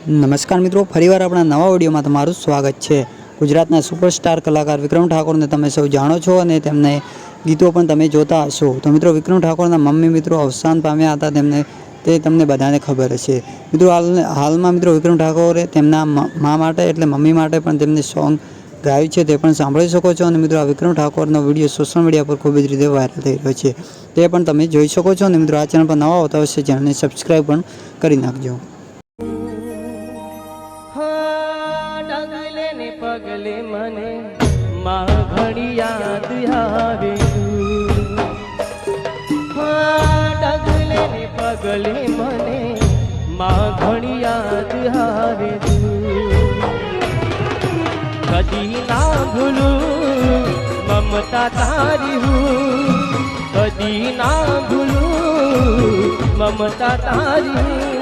નમસ્કાર મિત્રો, ફરીવાર આપણા નવા વિડીયોમાં તમારું સ્વાગત છે। ગુજરાતના સુપરસ્ટાર કલાકાર વિક્રમ ઠાકોરને તમે સૌ જાણો છો અને તેમને ગીતો પણ તમે જોતા હશો। તો મિત્રો, વિક્રમ ઠાકોરના મમ્મી મિત્રો અવસાન પામ્યા હતા, તે તમને બધાને ખબર હશે। મિત્રો, હાલમાં મિત્રો વિક્રમ ઠાકોરે તેમના મા માટે એટલે મમ્મી માટે પણ તેમને સોંગ ગાયું છે, તે પણ સાંભળી શકો છો। અને મિત્રો, આ વિક્રમ ઠાકોરનો વિડીયો સોશિયલ મીડિયા પર ખૂબ જ રીતે વાયરલ થઈ રહ્યો છે, તે પણ તમે જોઈ શકો છો। અને મિત્રો, આ ચેનલ પર નવા હોતા હશે, ચેનલને સબસ્ક્રાઈબ પણ કરી નાખજો। ડગલે ને પગલે મને માં ઘણી યાદ આવે ડગલે ને પગલે મને માં ઘણી યાદ આવે કદી ના ભૂલું મમતા તારી હું કદી ના ભૂલું મમતા તારી